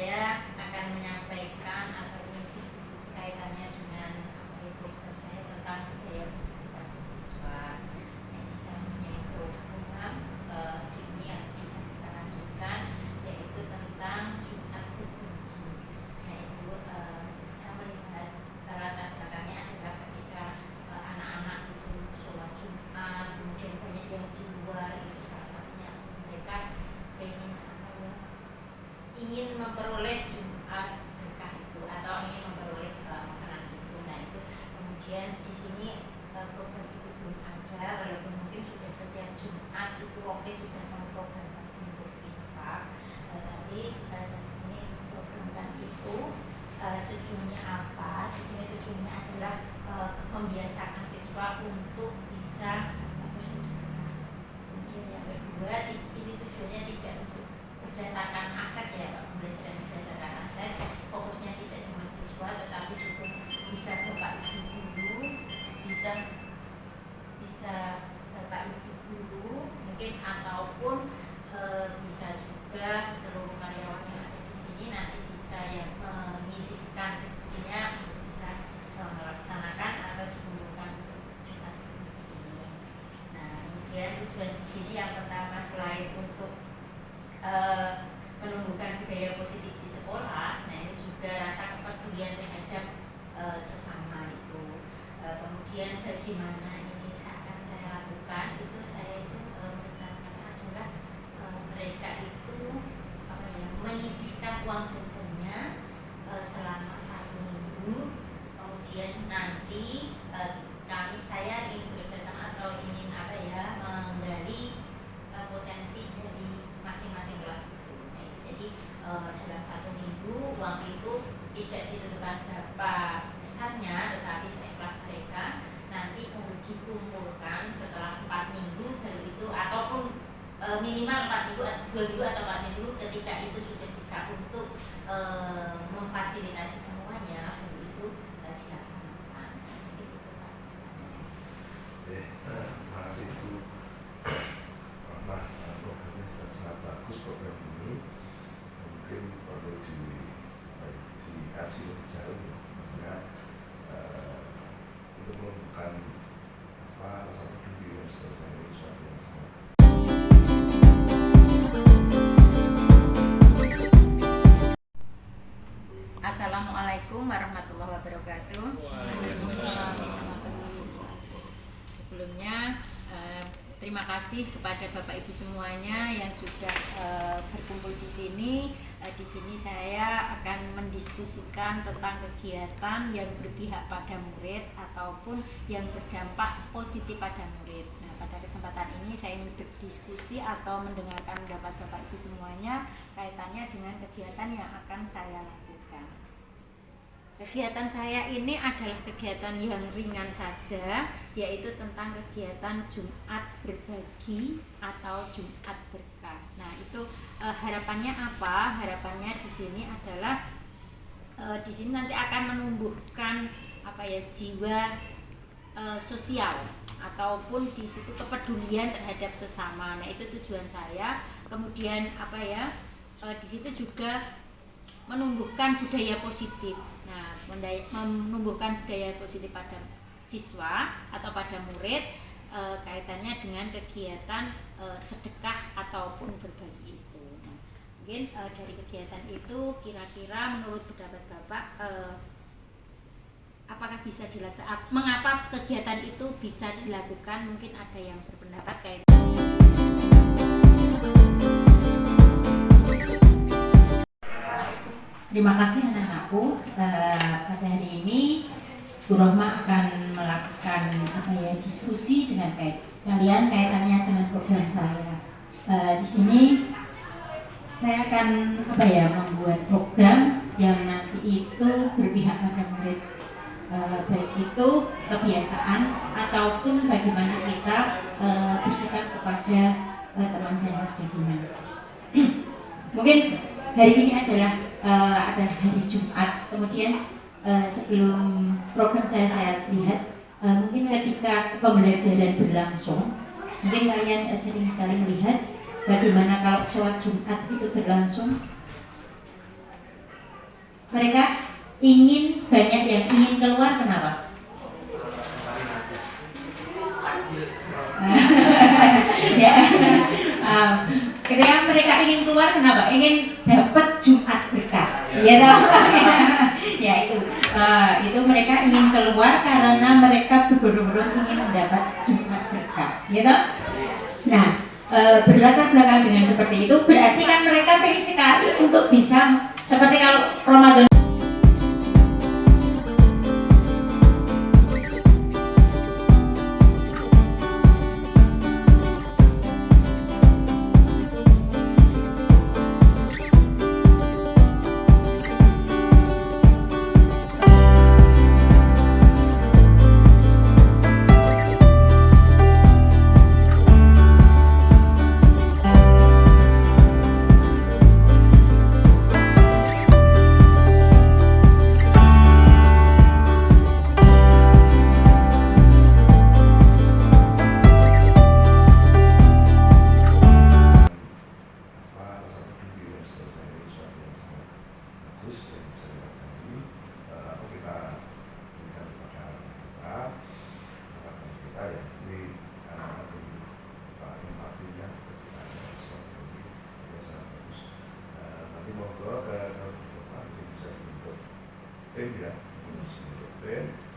saya akan menyampaikan atau diskusi kaitannya dengan program saya tentang budaya positif pada siswa. Ini saya mempunyai program ini yang bisa kita lanjutkan, yaitu tentang Jumat Berbagi. Nah itu kita melihat latar belakangnya adalah ketika anak-anak itu sholat Jumat, kemudian banyak yang di luar, itu salah satunya mereka ingin memperoleh Jumat berkah itu atau ingin memperoleh makanan itu. Nah itu kemudian di sini program itu belum ada, walaupun mungkin sudah setiap Jumat itu oke sudah memprogramkan untuk infak, tapi saya di sini programkan itu tujuannya apa? Di sini tujuannya adalah membiasakan siswa untuk bisa bersedekah. Kemudian yang kedua, ini tujuannya tidak untuk berdasarkan aset ya Pak, pembelajaran berdasarkan aset, fokusnya tidak cuma siswa tetapi juga bisa bapak ibu guru, bisa bapak ibu guru mungkin, ataupun bisa juga seluruh karyawan yang ada di sini nanti bisa yang menyisihkan rezekinya untuk bisa melaksanakan atau dikumpulkan untuk Jumat ini. Nah kemudian tujuan di sini yang pertama, selain untuk menumbuhkan budaya positif di sekolah, nah ini juga rasa kepedulian terhadap sesama itu. Kemudian bagaimana ini akan saya lakukan, itu saya itu merencanakan adalah mereka itu menyisihkan uang jajannya selama 1 minggu. Kemudian nanti saya ingin bekerjasama atau ingin menggali potensi dari masing-masing kelas itu. Nah, itu jadi dalam 1 minggu uang itu tidak ditentukan berapa besarnya, tetapi seikhlas mereka nanti baru dikumpulkan setelah 4 minggu baru itu, ataupun minimal 4 minggu, 2 minggu atau 4 minggu, ketika itu sudah bisa untuk memfasilitasi semuanya baru itu dilaksanakan. Itu Pak. Terima kasih Ibu. Programnya sudah sangat bagus program ini. Mungkin perlu dikaji lebih jauh untuk menumbuhkan rasa peduli dan seterusnya. Ini sesuatu yang sangat. Assalamualaikum warahmatullahi wabarakatuh. Sebelumnya terima kasih kepada Bapak Ibu semuanya yang sudah berkumpul di sini. Di sini saya akan mendiskusikan tentang kegiatan yang berpihak pada murid ataupun yang berdampak positif pada murid. Nah, pada kesempatan ini saya ingin berdiskusi atau mendengarkan pendapat Bapak Ibu semuanya kaitannya dengan kegiatan yang akan saya lakukan. Kegiatan saya ini adalah kegiatan yang ringan saja, yaitu tentang kegiatan Jumat Berbagi atau Jumat Berkah. Nah, itu harapannya apa? Harapannya di sini adalah di sini nanti akan menumbuhkan jiwa sosial ataupun di situ kepedulian terhadap sesama. Nah, itu tujuan saya. Kemudian di situ juga menumbuhkan budaya positif. Nah, menumbuhkan budaya positif pada siswa atau pada murid kaitannya dengan kegiatan sedekah ataupun berbagi itu. Nah, mungkin dari kegiatan itu kira-kira menurut pendapat Bapak apakah bisa dilaksanakan? Mengapa kegiatan itu bisa dilakukan? Mungkin ada yang berpendapat kayak Terima kasih anak-anakku. Pada hari ini Bu Rohma akan melakukan diskusi dengan kalian kaitannya dengan program saya. Di sini saya akan membuat program yang nanti itu berpihak pada murid, baik itu kebiasaan ataupun bagaimana kita bersikap kepada teman dan sebagainya. Mungkin hari ini adalah hari Jumat. Kemudian sebelum program saya lihat, mungkin ketika pembelajaran berlangsung, mungkin kalian sering kali melihat bagaimana kalau sholat Jumat itu berlangsung Mereka ingin banyak yang ingin keluar, kenapa? Ya, ketika mereka ingin keluar, kenapa? Ingin dapat Jumat berkah, ya toh? Ya itu mereka ingin keluar karena mereka berburu-buru ingin mendapat Jumat berkah, ya toh? Nah, berlatar belakang dengan seperti itu berarti kan mereka pengen sekali untuk bisa seperti kalau Ramadan.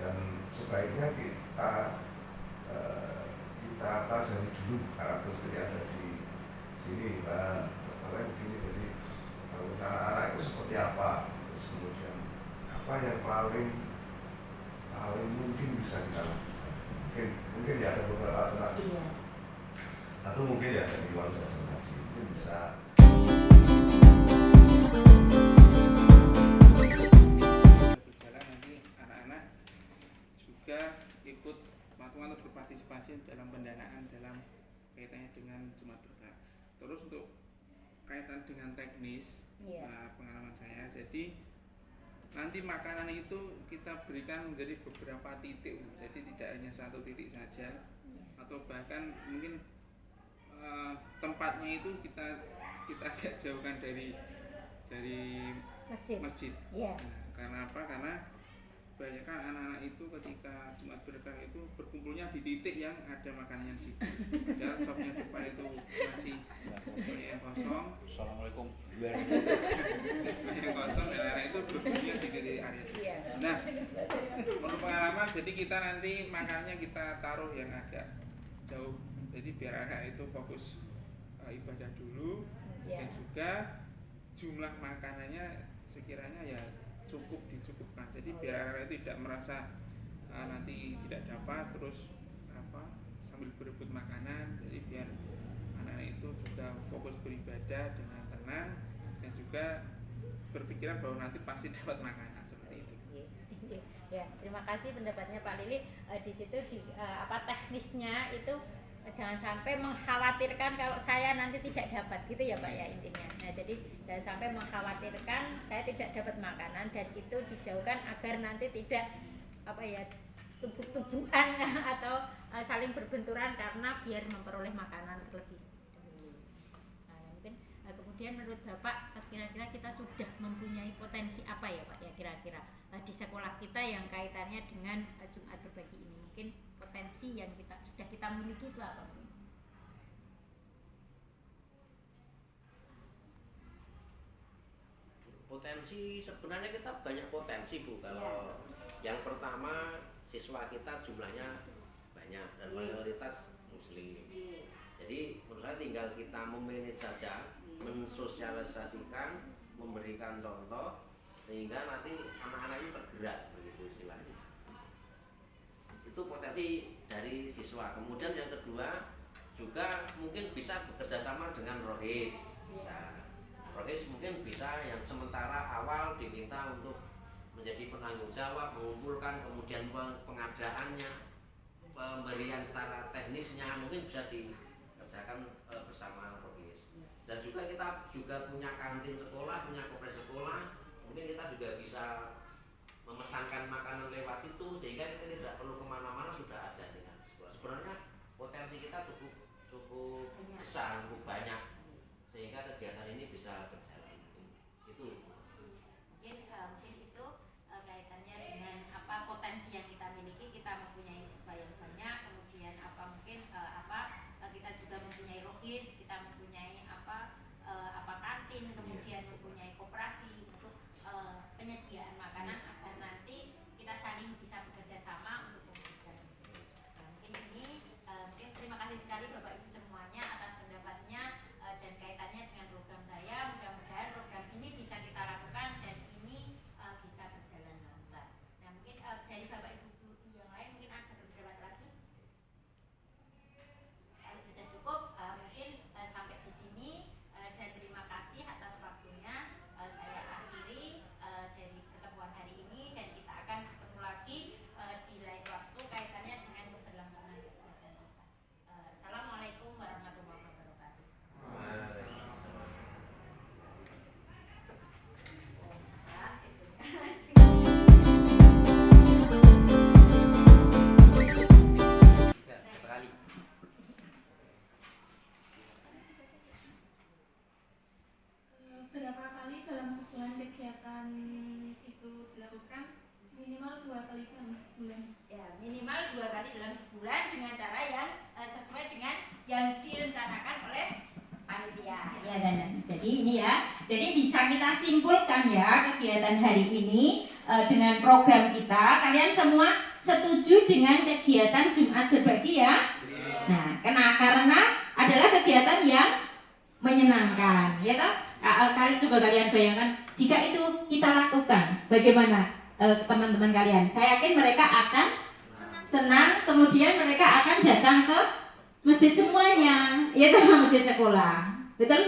Dan sebaiknya kita pelajari dulu karakteristik yang ada di sini, makanya begini. Jadi kalau anak-anak itu seperti apa, terus kemudian apa yang paling mungkin bisa kita lakukan. Mungkin ya ada beberapa alternatif. Iya. Satu mungkin ya dari Iwan Sasen tadi mungkin bisa berjalan, nanti anak-anak juga ikut patungan atau berpartisipasi dalam pendanaan dalam kaitannya dengan Jumat Berkah. Terus untuk kaitan dengan teknis, pengalaman saya, jadi nanti makanan itu kita berikan menjadi beberapa titik, jadi tidak hanya satu titik saja, atau bahkan mungkin tempatnya itu kita agak jauhkan dari masjid. Yeah. Nah, karena apa? Karena kebanyakan anak-anak itu ketika Jumat Berkah itu berkumpulnya di titik yang ada makanannya di situ. Padahal shopnya depan itu masih yang kosong. Assalamualaikum. Yang kosong, dan anak itu berkumpulnya di titik area situ. Nah, menurut pengalaman, jadi kita nanti makanannya kita taruh yang agak jauh. Jadi biar anak itu fokus ibadah dulu, dan juga jumlah makanannya sekiranya ya dicukupkan. Jadi biar anak itu tidak merasa nanti tidak dapat terus sambil berebut makanan. Jadi biar anak itu juga fokus beribadah dengan tenang dan juga berpikiran bahwa nanti pasti dapat makanan seperti itu. Ya, terima kasih pendapatnya Pak Lili. Di situ teknisnya itu jangan sampai mengkhawatirkan kalau saya nanti tidak dapat, gitu ya Pak ya intinya. Nah, jadi jangan sampai mengkhawatirkan saya tidak dapat makanan, dan itu dijauhkan agar nanti tidak tubuh-tubuhan atau saling berbenturan karena biar memperoleh makanan terlebih dahulu. Nah, mungkin kemudian menurut Bapak kira-kira kita sudah mempunyai potensi apa ya Pak ya kira-kira di sekolah kita yang kaitannya dengan Jumat Berbagi ini, mungkin potensi yang sudah kita miliki itu apa mungkin? Potensi sebenarnya kita banyak potensi Bu. Kalau yang pertama siswa kita jumlahnya banyak dan mayoritas muslim. Jadi menurut saya tinggal kita memanage saja, mensosialisasikan, memberikan contoh sehingga nanti anak-anak ini tergerak, begitu istilahnya. Itu potensi dari siswa. Kemudian yang kedua juga mungkin bisa bekerja sama dengan Rohis. Rohis mungkin bisa yang sementara awal diminta untuk menjadi penanggung jawab, mengumpulkan, kemudian pengadaannya, pemberian secara teknisnya mungkin bisa dikerjakan bersama Rohis. Dan juga kita juga punya kantin sekolah, punya kopres sekolah, mungkin kita juga bisa memesankan makanan lewat situ sehingga kita tidak perlu kemana-mana, sudah ada dengan sekolah. Sebenarnya potensi kita cukup besar, cukup banyak sehingga kegiatan ini bisa berjalan. Itu. Mungkin kita simpulkan ya kegiatan hari ini dengan program kita. Kalian semua setuju dengan kegiatan Jumat Berbagi ya? Nah, karena adalah kegiatan yang menyenangkan, ya toh? Coba kalian bayangkan jika itu kita lakukan, bagaimana teman-teman kalian? Saya yakin mereka akan senang, kemudian mereka akan datang ke masjid semuanya, ya toh, masjid sekolah, betul?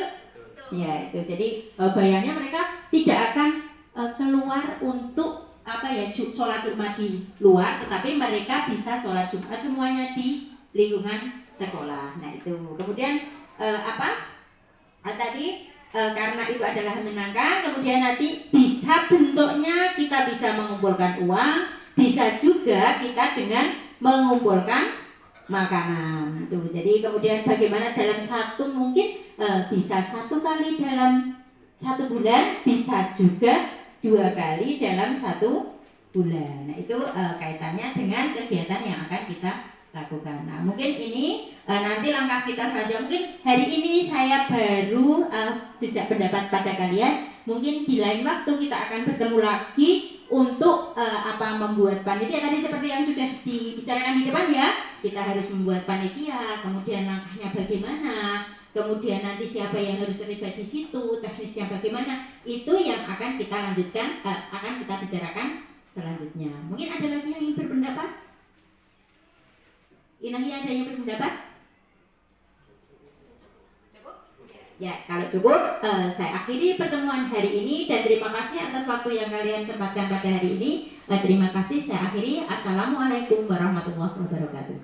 Ya itu. Jadi bayangnya mereka tidak akan keluar untuk sholat Jumat di luar, tetapi mereka bisa sholat Jumat semuanya di lingkungan sekolah. Nah itu. Kemudian karena itu adalah menyenangkan, kemudian nanti bisa bentuknya kita bisa mengumpulkan uang, bisa juga kita dengan mengumpulkan makanan. Itu. Jadi kemudian bagaimana dalam bisa 1 kali dalam 1 bulan, bisa juga 2 kali dalam 1 bulan. Nah itu kaitannya dengan kegiatan yang akan kita lakukan. Nah mungkin ini nanti langkah kita selanjutnya. Mungkin hari ini saya baru jejak pendapat pada kalian. Mungkin di lain waktu kita akan bertemu lagi untuk membuat panitia. Tadi seperti yang sudah dibicarakan di depan ya, kita harus membuat panitia, kemudian langkahnya bagaimana, kemudian nanti siapa yang harus terlibat di situ, teknisnya bagaimana, itu yang akan kita lanjutkan, akan kita bicarakan selanjutnya. Mungkin ada lagi yang ingin berpendapat? Ini ada yang berpendapat? Ya, kalau cukup, saya akhiri pertemuan hari ini dan terima kasih atas waktu yang kalian sempatkan pada hari ini. Terima kasih, saya akhiri. Assalamualaikum warahmatullahi wabarakatuh.